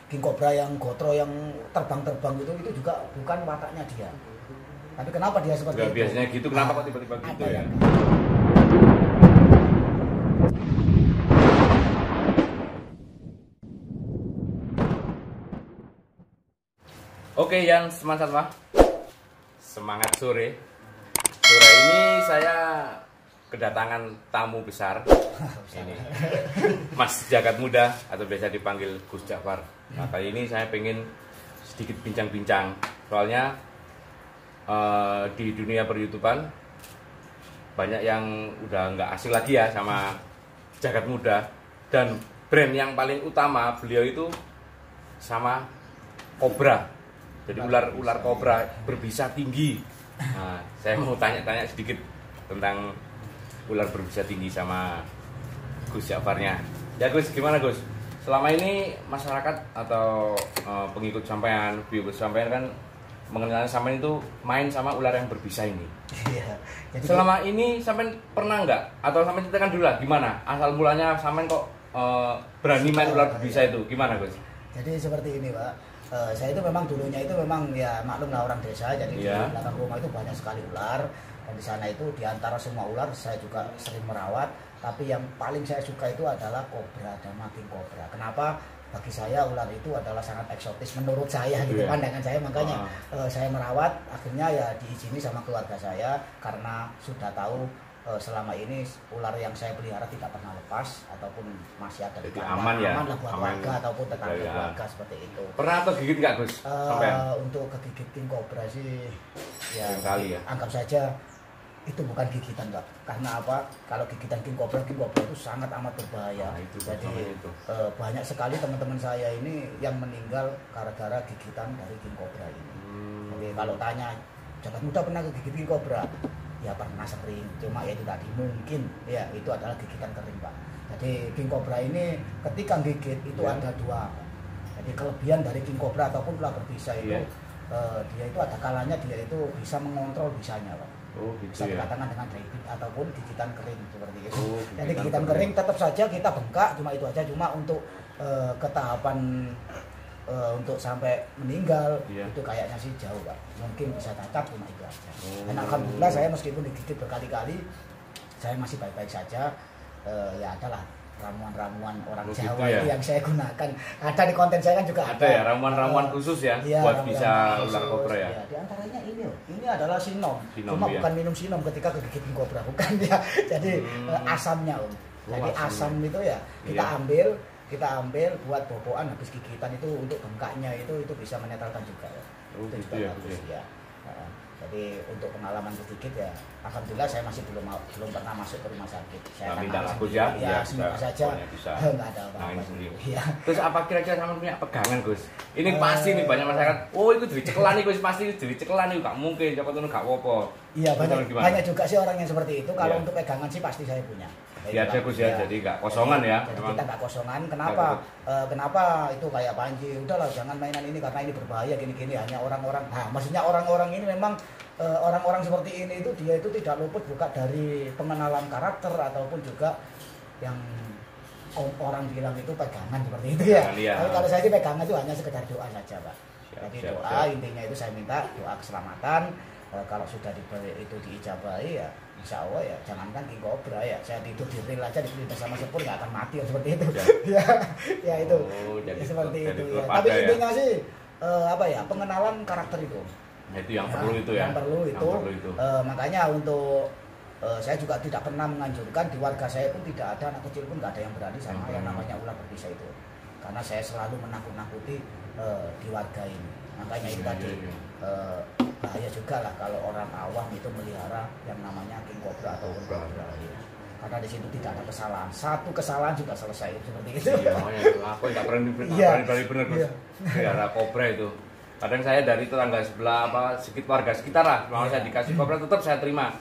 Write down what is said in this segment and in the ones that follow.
king cobra yang gotro yang terbang-terbang itu juga bukan wataknya dia. Tapi kenapa dia seperti itu? Biasanya gitu, kenapa kok tiba-tiba gitu ya? Oke, yang semangat sore. Sore ini saya kedatangan tamu besar. Ini Mas Jagat Muda atau biasa dipanggil Gus Jafar. Nah, kali ini saya pengen sedikit bincang-bincang. Soalnya di dunia per-YouTubean banyak yang udah nggak asing lagi ya sama Jagat Muda, dan brand yang paling utama beliau itu sama kobra. Jadi ular kobra berbisa tinggi. Nah, saya mau tanya-tanya sedikit tentang ular berbisa tinggi sama Gus Jafarnya. Ya Gus, gimana Gus? Selama ini masyarakat atau pengikut sampean, viewers sampean kan mengenal sampean itu main sama ular yang berbisa ini. Iya. Jadi Selama ini sampean pernah nggak? Atau sampean ceritakan dulu lah gimana? Asal mulanya sampean kok berani main ular berbisa itu? Gimana Gus? Jadi seperti ini Pak. Saya itu memang dulunya itu memang ya maklum lah orang desa, jadi di belakang rumah itu banyak sekali ular, dan di sana itu diantara semua ular saya juga sering merawat, tapi yang paling saya suka itu adalah kobra dan king cobra. Kenapa? Bagi saya ular itu adalah sangat eksotis menurut saya gitu, pandangan saya, makanya saya merawat, akhirnya ya diizini sama keluarga saya karena sudah tahu selama ini ular yang saya pelihara tidak pernah lepas ataupun masih ada di kandang, aman ya, lah buat warga ataupun tetangga keluarga seperti itu. Pernah atau gigit nggak Gus? Untuk kegigit king cobra sih ya, kali ya, anggap saja itu bukan gigitan Pak. Karena apa? Kalau gigitan king cobra itu sangat amat berbahaya. Jadi banyak sekali teman-teman saya ini yang meninggal gara-gara gigitan dari king cobra ini. Jadi kalau tanya Jagat Muda pernah kegigit king cobra? Ya pernah sering, cuma ya itu tadi mungkin ya itu adalah gigitan kering Pak. Jadi king cobra ini ketika gigit itu ada dua. Jadi kelebihan dari king cobra ataupun ular berbisa itu dia itu ada kalanya dia itu bisa mengontrol bisanya Pak. Bisa dikatakan dengan driving ataupun gigitan kering seperti itu. Jadi gigitan kering tetap saja kita bengkak, cuma itu aja, cuma untuk ketahapan untuk sampai meninggal itu kayaknya sih jauh Pak. Mungkin bisa cacat, cuma itu aja. Dan alhamdulillah saya meskipun digigit berkali-kali saya masih baik-baik saja. Ya adalah ramuan-ramuan orang Jawa itu yang saya gunakan. Ada di konten saya kan juga ada ya ramuan-ramuan khusus ya buat bisa ular kobra ya. Di antaranya ini loh. Ini adalah sinom. Cuma bukan minum sinom ketika kegigit kobra, bukan ya. Jadi asamnya Om. Jadi asam itu ya kita ambil buat bobokan habis gigitan itu untuk bengkaknya itu bisa menetralkan juga ya. Itu juga bagus ya. Jadi untuk pengalaman sedikit ya, alhamdulillah saya masih belum pernah masuk ke rumah sakit. Saya minta laku ya, semoga saja nggak ada apa-apa. Ya. Terus apa kira-kira sama punya pegangan Gus? Ini pasti nih banyak masyarakat. Oh itu jadi cekelan nih Gus, pasti jadi cekelan nih, gak mungkin, siapa tuh gak apa-apa. Iya banyak juga sih orang yang seperti itu. Kalau untuk pegangan sih pasti saya punya. Ya ada Gus ya, jadi nggak kosongan ya. Jadi kita nggak kosongan. Kenapa? Kenapa itu kayak Panji? Udahlah jangan mainan ini karena ini berbahaya gini-gini. Hanya orang-orang. Nah, maksudnya orang-orang ini memang orang-orang seperti ini itu dia itu tidak luput bukan dari pengenalan karakter ataupun juga yang orang bilang itu pegangan seperti itu ya. Tapi kalau saya sih pegangan itu hanya sekedar doa saja Pak. Jadi doa intinya itu saya minta doa keselamatan. Kalau sudah diberi itu diijabahi ya insya Allah ya jangankan king cobra ya, saya tidur di rel aja diperintah sama sepur nggak akan mati seperti itu ya itu jadi seperti itu ya. Tapi intinya sih apa ya, pengenalan karakter itu yang perlu itu ya, yang perlu itu. Makanya untuk saya juga tidak pernah menganjurkan di warga saya pun tidak ada anak kecil pun nggak ada yang berani sama yang namanya ular berbisa itu, karena saya selalu menakut-nakuti di warga ini. Makanya itu tadi bahaya juga lah kalau orang awam itu melihara yang namanya king cobra atau kobra ya. Karena di situ tidak ada kesalahan, satu kesalahan juga selesai seperti itu. Iya, makanya aku nggak berani bener Gus pelihara kobra itu. Kadang saya dari tetangga sebelah warga sekitar lah, kalau saya dikasih kobra tetap saya terima.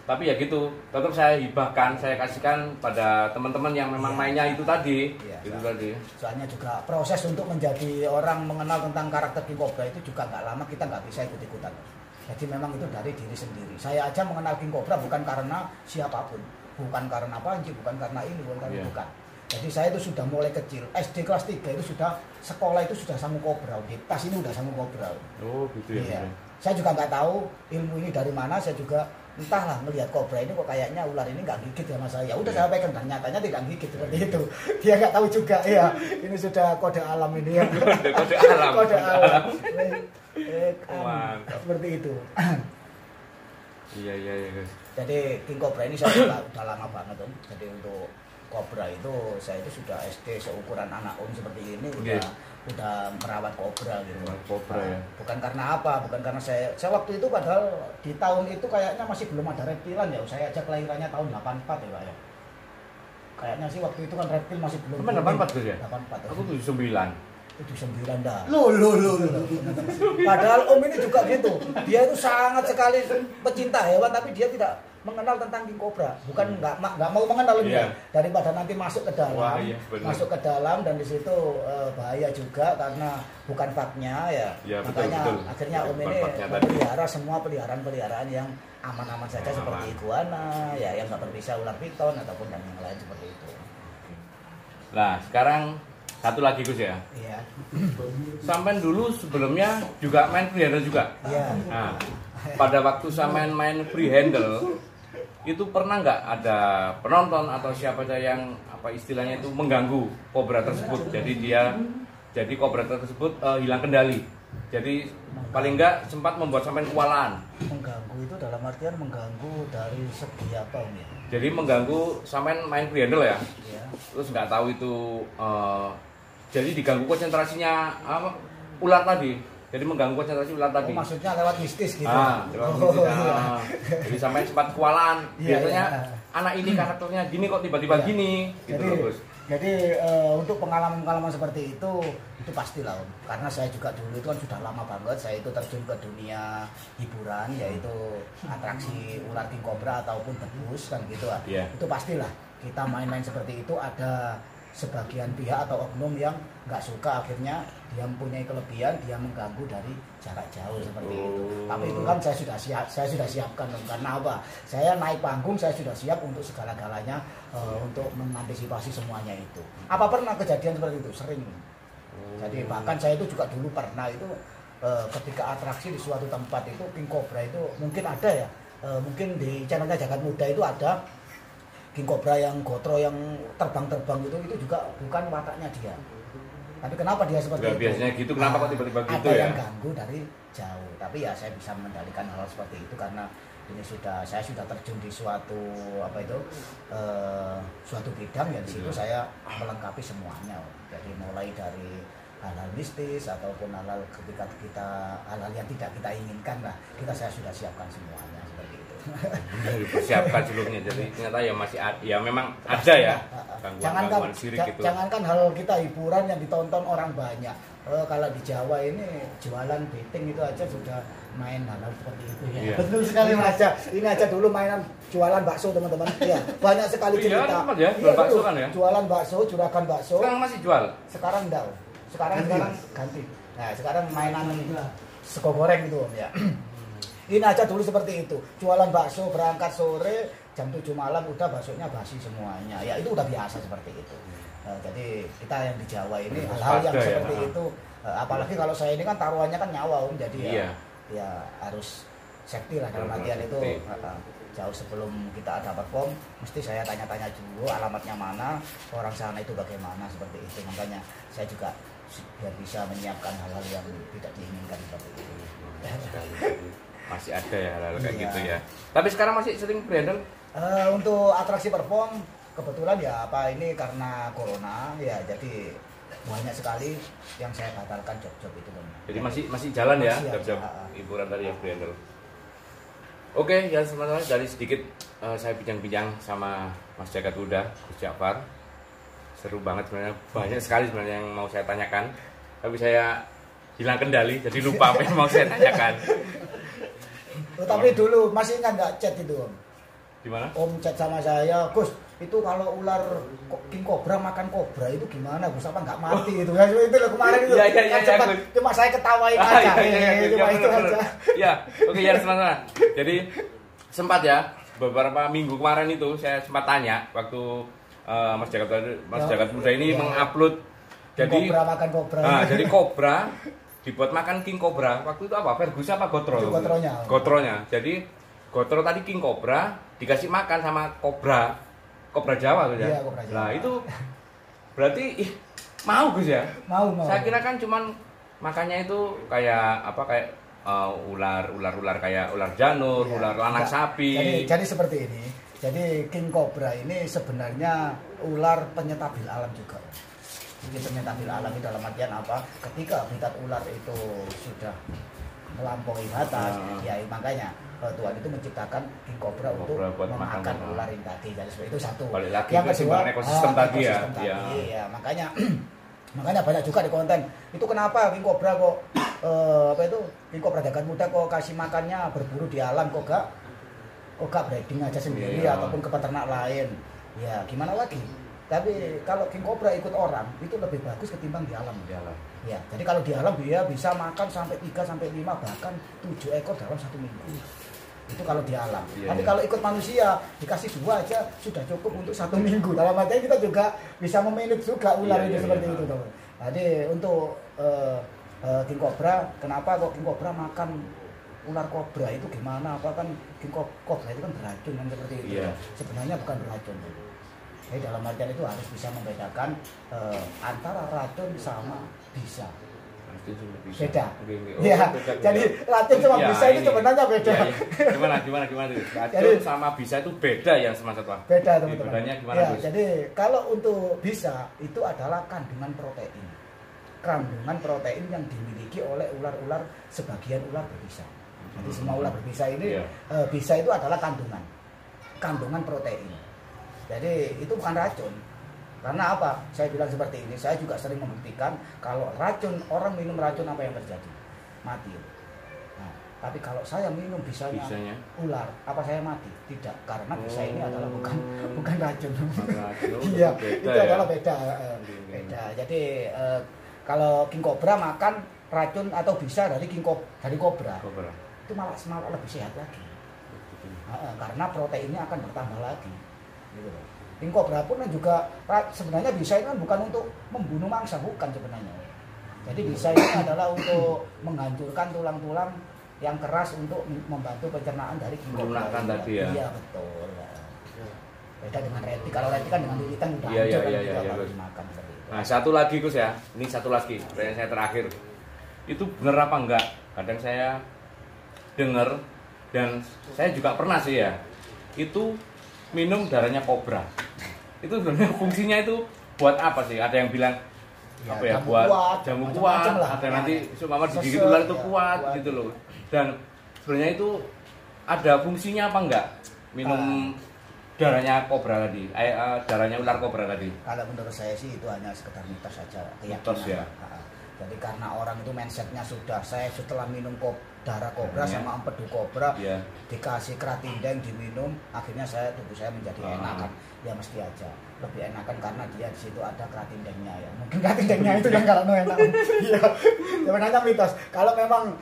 Tapi ya gitu, tetap saya hibahkan, saya kasihkan pada teman-teman yang memang mainnya itu tadi. Itu tadi. Soalnya juga proses untuk menjadi orang mengenal tentang karakter king cobra itu juga nggak lama, kita nggak bisa ikut-ikutan. Jadi memang itu dari diri sendiri. Saya aja mengenal king cobra bukan karena siapapun, bukan karena Panji, bukan karena ini, bukan. Jadi saya itu sudah mulai kecil, SD kelas 3 itu sudah sekolah itu sudah sangu kobra, di tas ini udah sangu kobra. Oh gitu ya. Iya. Saya juga nggak tahu ilmu ini dari mana, saya juga entahlah melihat kobra ini kok kayaknya ular ini nggak gigit ya mas saya. Udah saya pegang dan nyatanya tidak gigit seperti itu. Dia nggak tahu juga ya. Ini sudah kode alam ini ya. Kode alam. Kode alam. Mantap. Seperti itu. Iya guys. Jadi king cobra ini saya udah lama banget om. Jadi untuk kobra itu saya itu sudah SD seukuran anak om seperti ini udah merawat kobra gitu. Kobra ya. Bukan karena apa? Bukan karena saya waktu itu padahal di tahun itu kayaknya masih belum ada reptilan ya. Saya aja kelahirannya tahun 84 ya Pak ya. Kayaknya sih waktu itu kan reptil masih belum. Kamu 84 tuh ya? 84. Aku 79. 79 dah. Loh. Padahal om ini juga gitu. Dia itu sangat sekali pecinta hewan tapi dia tidak mengenal tentang king cobra. Bukan nggak mau mengenal dia. Daripada nanti masuk ke dalam. Wah, iya, masuk ke dalam dan di situ bahaya juga karena bukan faknya ya. Makanya betul. Akhirnya om ini memelihara semua peliharaan yang aman-aman saja seperti iguana, ya yang nggak berbisa ular piton ataupun dan yang lain seperti itu. Nah, sekarang satu lagi Gus ya. Iya. Sampai dulu sebelumnya juga main free handle juga. Iya. Nah, pada waktu saya main free handle itu pernah nggak ada penonton atau siapa saja yang apa istilahnya itu mengganggu kobra tersebut. Jadi kobra tersebut hilang kendali. Jadi paling nggak sempat membuat sampai kewalahan. Mengganggu itu dalam artian mengganggu dari segi apa om ya? Jadi mengganggu sampai main free handle ya. Iya. Terus nggak tahu itu jadi diganggu konsentrasinya ular tadi. Jadi mengganggu konsentrasi ular tadi. Maksudnya lewat mistis gitu. Lewat mistis. Iya. Jadi sampai sempat kewalahan. Biasanya iya. Anak ini karakternya gini kok tiba-tiba gini. Gitu jadi untuk pengalaman-pengalaman seperti itu pastilah om. Karena saya juga dulu itu kan sudah lama banget saya itu terjun ke dunia hiburan yaitu atraksi ular king cobra ataupun debus kan gitu lah. Yeah. Itu pastilah kita main-main seperti itu ada sebagian pihak atau oknum yang nggak suka akhirnya dia mempunyai kelebihan dia mengganggu dari jarak jauh seperti itu. Tapi itu kan saya sudah siapkan om. Karena apa? Saya naik panggung saya sudah siap untuk segala-galanya untuk mengantisipasi semuanya itu. Apa pernah kejadian seperti itu? Sering. Jadi bahkan saya itu juga dulu pernah itu ketika atraksi di suatu tempat itu king cobra itu mungkin ada ya mungkin di channelnya Jagat Muda itu ada king cobra yang gotro yang terbang-terbang itu juga bukan wataknya dia. Tapi kenapa dia seperti itu? Biasanya gitu, kenapa kok tiba-tiba gitu ya? Ada yang ganggu dari jauh. Tapi ya saya bisa mengendalikan hal seperti itu karena ini saya sudah terjun di suatu suatu bidang ya di situ saya melengkapi semuanya. Jadi mulai dari hal-hal mistis ataupun hal-hal ketika hal-hal yang tidak kita inginkan lah saya sudah siapkan semuanya seperti itu. Dipersiapkan sebelumnya jadi ternyata ya masih ya memang ada ya gangguan sirik gitu. Jangankan hal kita hiburan yang ditonton orang banyak. Kalau di Jawa ini jualan betting itu aja sudah main hal-hal seperti itu ya. Iya. Betul sekali ini aja dulu mainan jualan bakso teman-teman. Ya, banyak sekali cerita. Iya, jual bakso kan ya? Jualan bakso, juragan bakso. Sekarang masih jual? Sekarang enggak. Sekarang ganti. Nah, sekarang mainan sego goreng gitu Om ya. Ini aja dulu seperti itu. Jualan bakso berangkat sore jam 7 malam udah baksonya basi semuanya. Ya itu udah biasa seperti itu. Jadi kita yang di Jawa ini hal-hal yang seperti itu apalagi kalau saya ini kan taruhannya kan nyawa Om. Jadi ya harus safety lah dalam artian itu jauh sebelum kita ada perform mesti saya tanya-tanya dulu alamatnya mana, orang sana itu bagaimana seperti itu. Makanya saya juga biar bisa menyiapkan hal-hal yang tidak diinginkan seperti itu. Masih ada ya hal-hal kayak gitu ya. Tapi sekarang masih sering brandel? Untuk atraksi perform kebetulan ya apa ini karena corona ya jadi banyak sekali yang saya batalkan job-job itu. Jadi masih jalan ya job-job hiburan dari yang brandel. Oke ya sebenarnya dari sedikit saya bincang-bincang sama Mas Jagat Muda, Gus Ja'far. Seru banget sebenarnya, banyak sekali sebenarnya yang mau saya tanyakan. Tapi saya hilang kendali jadi lupa apa yang mau saya tanyakan. Tapi dulu masih ingat nggak chat itu Om? Gimana? Om chat sama saya, Gus itu kalau ular king cobra makan cobra itu gimana Gus, apa nggak mati itu? Itu loh kemarin itu kan cepat cuma saya ketawain aja. Cuma itu aja. Ya, oke ya teman-teman. Jadi sempat ya beberapa minggu kemarin itu saya sempat tanya waktu Mas Jagat Muda ini mengupload jadi kobra makan kobra. Nah, jadi kobra dibuat makan king kobra. Waktu itu apa? Ferguson apa Gotro? Gotronya. Gotronya. Jadi Gotro tadi king kobra dikasih makan sama kobra Jawa Gus ya. Iya, kobra Jawa. Nah, itu berarti mau Gus ya? Mau. Saya kira kan cuman makannya itu kayak apa kayak ular kayak ular janur, ular lanang sapi. Jadi seperti ini. Jadi king cobra ini sebenarnya ular penyetabil alam juga. Jadi penyetabil alam itu dalam artian apa? Ketika habitat ular itu sudah melampaui batas, ya makanya Tuhan itu menciptakan king cobra untuk memakan ular yang tadi. Jadi seperti itu satu. Balik lagi yang ke kedua, ekosistem tadi ya. Ya, makanya banyak juga di konten. Itu kenapa king cobra kok king cobra Jagat Muda kok kasih makannya berburu di alam kok gak breeding aja sendiri ataupun ke peternak lain. Ya, gimana lagi? Tapi kalau king cobra ikut orang itu lebih bagus ketimbang di alam. Ya, jadi kalau di alam dia bisa makan sampai 3 sampai 5 bahkan 7 ekor dalam 1 minggu. Itu kalau di alam. Tapi kalau ikut manusia dikasih 2 aja sudah cukup untuk 1 minggu. Dalam artian kita juga bisa memanage juga ular itu seperti itu, teman. Jadi untuk king cobra, kenapa kok king cobra makan ular kobra itu gimana? Apa kan king cobra itu kan beracun kan seperti itu. Sebenarnya bukan beracun. Jadi dalam artian itu harus bisa membedakan antara racun sama bisa. Beda. Iya. Jadi racun sama bisa itu sebenarnya beda. Gimana? Racun sama bisa itu beda ya Mas Satwa. Beda teman-teman. Bedanya gimana, ya, Gus? jadi kalau untuk bisa itu adalah kandungan protein. Kandungan protein yang dimiliki oleh ular-ular sebagian ular berbisa. Jadi semua ular berbisa ini bisa itu adalah kandungan protein. Jadi itu bukan racun. Karena apa? Saya bilang seperti ini. Saya juga sering membuktikan kalau orang minum racun apa yang terjadi? Mati. Nah, tapi kalau saya minum bisanya ular, apa saya mati? Tidak, karena bisa ini adalah bukan racun. Iya, itu adalah beda. Jadi kalau king cobra makan racun atau bisa dari kobra. Itu malah lebih sehat lagi. Karena proteinnya akan bertambah lagi. Gitu. King cobra pun juga sebenarnya bisa itu kan bukan untuk membunuh mangsa, bukan sebenarnya. Jadi bisa ini adalah untuk menghancurkan tulang-tulang yang keras untuk membantu pencernaan dari king cobra. Tadi ya. Iya betul. Beda dengan reti. Kalau reti kan dengan lilitan udah hancur kalau dimakan seperti itu. Nah, satu lagi Gus ya. Ini satu lagi pertanyaan saya terakhir. Itu benar apa enggak? Kadang saya dengar dan saya juga pernah sih ya. Itu minum darahnya kobra. Itu sebenarnya fungsinya itu buat apa sih? Ada yang bilang buat jamu kuat, ada nanti seumpama digigit ular itu kuat gitu loh. Dan sebenarnya itu ada fungsinya apa enggak? Minum darahnya kobra tadi, darahnya ular kobra tadi. Kalau menurut saya sih itu hanya sekedar mitos saja, Mitos ya. Jadi karena orang itu mindsetnya sudah, saya setelah minum darah kobra sama empedu kobra dikasih keratindeng diminum, akhirnya tubuh saya menjadi enakan. Ya mesti aja lebih enakan karena dia di situ ada keratindengnya ya. Mungkin keratindengnya itu yang kalau enak. Iya. Sebenarnya mitos. Kalau memang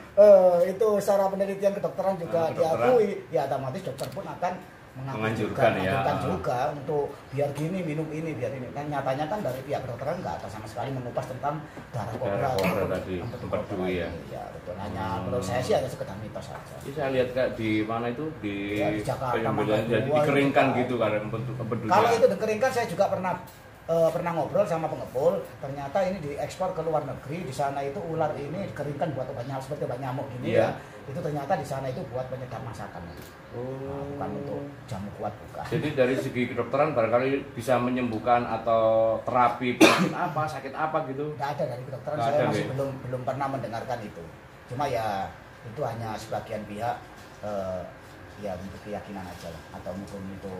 itu secara penelitian kedokteran juga diakui, ya otomatis dokter pun akan menganjurkan juga untuk biar gini minum ini biar ini. Kan nyatanya kan dari pihak kedokteran nggak ada sama sekali mengupas tentang darah kobra tadi empedu ya. Ya betul. Hanya menurut saya sih ada sekedar mitos saja. Saya lihat Kak di mana itu di Jakarta jadi dikeringkan gitu karena empedunya. Kalau itu dikeringkan saya juga pernah ngobrol sama pengepul, ternyata ini diekspor ke luar negeri. Di sana itu ular ini dikeringkan buat obat nyamuk seperti obat nyamuk gini ya. Itu ternyata di sana itu buat penyedap masakan. Bukan untuk jamu kuat, bukan. Jadi dari segi kedokteran barangkali bisa menyembuhkan atau terapi penyakit apa, sakit apa gitu? Tidak ada dari kedokteran, saya masih belum pernah mendengarkan itu. Cuma ya itu hanya sebagian pihak ya untuk keyakinan aja lah, atau mungkin itu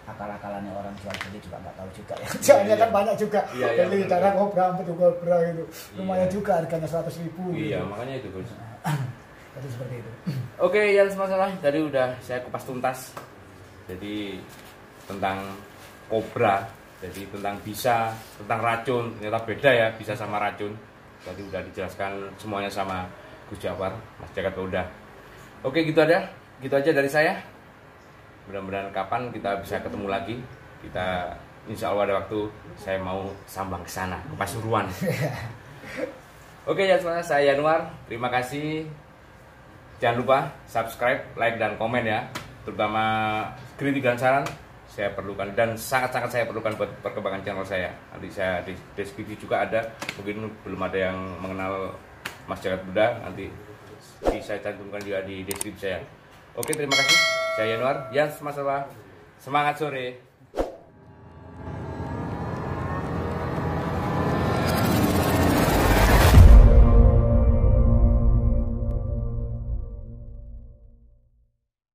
akal-akalannya orang jual beli juga nggak tahu juga ya. Soalnya kan banyak juga beli darah kobra, empedu kobra gitu. Lumayan juga harganya 100.000. Iya, makanya itu Gus. Jadi seperti itu. Oke, yang masalah tadi udah saya kupas tuntas. Jadi tentang kobra, jadi tentang bisa, tentang racun, ternyata beda ya bisa sama racun. Tadi udah dijelaskan semuanya sama Gus Jafar, Mas Jagat Muda. Oke, gitu aja dari saya. Mudah-mudahan kapan kita bisa ketemu lagi, kita insya Allah ada waktu saya mau sambang ke sana, ke Pasuruan. Oke ya semuanya, saya Yanuar, terima kasih. Jangan lupa subscribe, like, dan komen ya. Terutama kritik dan saran saya perlukan, dan sangat-sangat saya perlukan buat perkembangan channel saya. Nanti saya di deskripsi juga ada, mungkin belum ada yang mengenal Mas Jagat Muda, nanti bisa cantumkan juga di deskripsi saya. Oke, terima kasih. Saya Yanuar, Yans Masalah. Semangat sore.